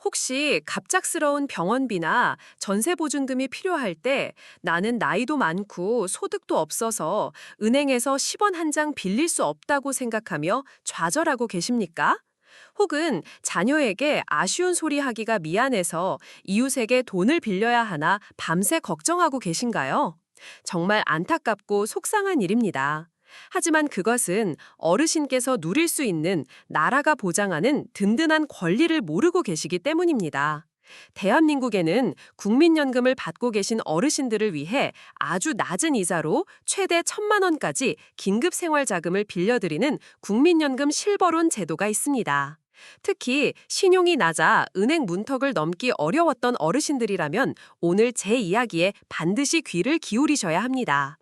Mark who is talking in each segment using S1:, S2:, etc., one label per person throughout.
S1: 혹시 갑작스러운 병원비나 전세 보증금이 필요할 때 나는 나이도 많고 소득도 없어서 은행에서 10원 한 장 빌릴 수 없다고 생각하며 좌절하고 계십니까? 혹은 자녀에게 아쉬운 소리 하기가 미안해서 이웃에게 돈을 빌려야 하나 밤새 걱정하고 계신가요? 정말 안타깝고 속상한 일입니다. 하지만 그것은 어르신께서 누릴 수 있는 나라가 보장하는 든든한 권리를 모르고 계시기 때문입니다. 대한민국에는 국민연금을 받고 계신 어르신들을 위해 아주 낮은 이자로 최대 1,000만 원까지 긴급생활자금을 빌려드리는 국민연금 실버론 제도가 있습니다. 특히 신용이 낮아 은행 문턱을 넘기 어려웠던 어르신들이라면 오늘 제 이야기에 반드시 귀를 기울이셔야 합니다.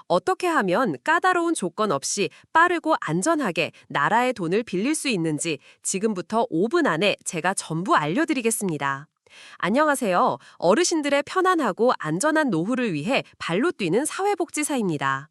S1: 어떻게 하면 까다로운 조건 없이 빠르고 안전하게 나라의 돈을 빌릴 수 있는지 지금부터 5분 안에 제가 전부 알려드리겠습니다. 안녕하세요. 어르신들의 편안하고 안전한 노후를 위해 발로 뛰는 사회복지사입니다.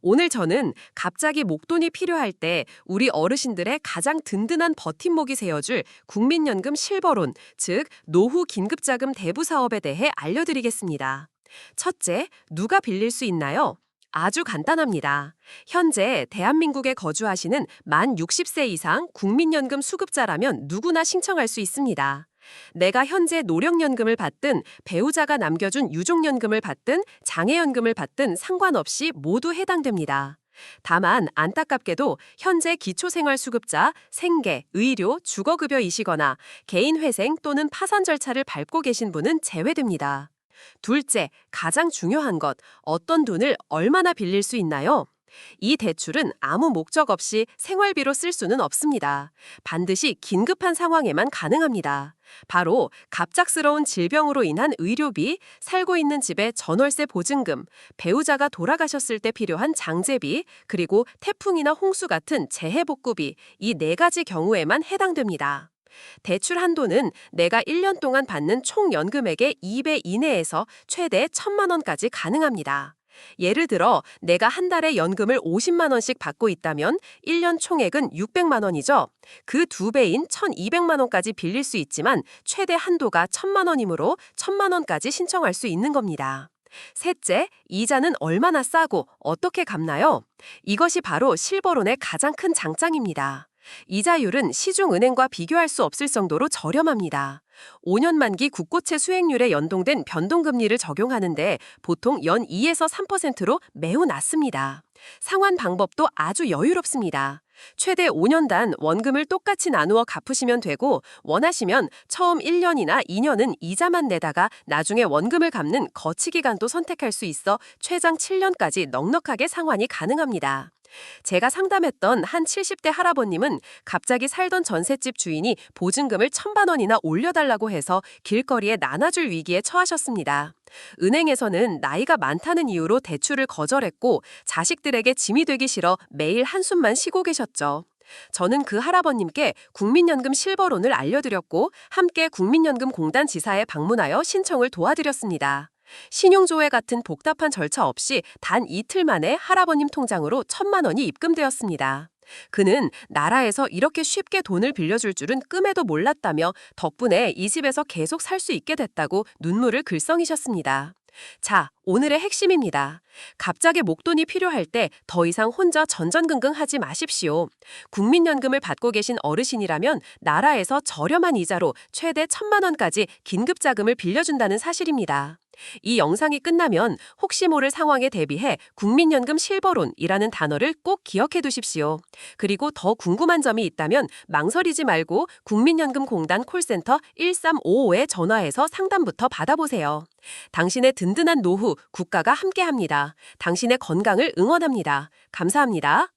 S1: 오늘 저는 갑자기 목돈이 필요할 때 우리 어르신들의 가장 든든한 버팀목이 세워줄 국민연금 실버론, 즉 노후 긴급자금 대부 사업에 대해 알려드리겠습니다. 첫째, 누가 빌릴 수 있나요? 아주 간단합니다. 현재 대한민국에 거주하시는 만 60세 이상 국민연금 수급자라면 누구나 신청할 수 있습니다. 내가 현재 노령연금을 받든 배우자가 남겨준 유족연금을 받든 장애연금을 받든 상관없이 모두 해당됩니다. 다만 안타깝게도 현재 기초생활수급자, 생계, 의료, 주거급여이시거나 개인회생 또는 파산 절차를 밟고 계신 분은 제외됩니다. 둘째, 가장 중요한 것, 어떤 돈을 얼마나 빌릴 수 있나요? 이 대출은 아무 목적 없이 생활비로 쓸 수는 없습니다. 반드시 긴급한 상황에만 가능합니다. 바로 갑작스러운 질병으로 인한 의료비, 살고 있는 집의 전월세 보증금, 배우자가 돌아가셨을 때 필요한 장제비, 그리고 태풍이나 홍수 같은 재해복구비, 이 네 가지 경우에만 해당됩니다. 대출 한도는 내가 1년 동안 받는 총 연금액의 2배 이내에서 최대 1,000만 원까지 가능합니다. 예를 들어 내가 한 달에 연금을 50만 원씩 받고 있다면 1년 총액은 600만 원이죠. 그 2배인 1,200만 원까지 빌릴 수 있지만 최대 한도가 1,000만 원이므로 1,000만 원까지 신청할 수 있는 겁니다. 셋째, 이자는 얼마나 싸고 어떻게 갚나요? 이것이 바로 실버론의 가장 큰 장장입니다. 이자율은 시중은행과 비교할 수 없을 정도로 저렴합니다. 5년 만기 국고채 수익률에 연동된 변동금리를 적용하는데 보통 연 2에서 3%로 매우 낮습니다. 상환 방법도 아주 여유롭습니다. 최대 5년단 원금을 똑같이 나누어 갚으시면 되고 원하시면 처음 1년이나 2년은 이자만 내다가 나중에 원금을 갚는 거치 기간도 선택할 수 있어 최장 7년까지 넉넉하게 상환이 가능합니다. 제가 상담했던 한 70대 할아버님은 갑자기 살던 전셋집 주인이 보증금을 1,000만 원이나 올려달라고 해서 길거리에 나눠줄 위기에 처하셨습니다. 은행에서는 나이가 많다는 이유로 대출을 거절했고 자식들에게 짐이 되기 싫어 매일 한숨만 쉬고 계셨죠. 저는 그 할아버님께 국민연금 실버론을 알려드렸고 함께 국민연금공단 지사에 방문하여 신청을 도와드렸습니다. 신용조회 같은 복잡한 절차 없이 단 이틀 만에 할아버님 통장으로 1,000만 원이 입금되었습니다. 그는 나라에서 이렇게 쉽게 돈을 빌려줄 줄은 꿈에도 몰랐다며 덕분에 이 집에서 계속 살 수 있게 됐다고 눈물을 글썽이셨습니다. 자, 오늘의 핵심입니다. 갑자기 목돈이 필요할 때 더 이상 혼자 전전긍긍하지 마십시오. 국민연금을 받고 계신 어르신이라면 나라에서 저렴한 이자로 최대 1,000만 원까지 긴급자금을 빌려준다는 사실입니다. 이 영상이 끝나면 혹시 모를 상황에 대비해 국민연금 실버론이라는 단어를 꼭 기억해 두십시오. 그리고 더 궁금한 점이 있다면 망설이지 말고 국민연금공단 콜센터 1355에 전화해서 상담부터 받아보세요. 당신의 든든한 노후, 국가가 함께합니다. 당신의 건강을 응원합니다. 감사합니다.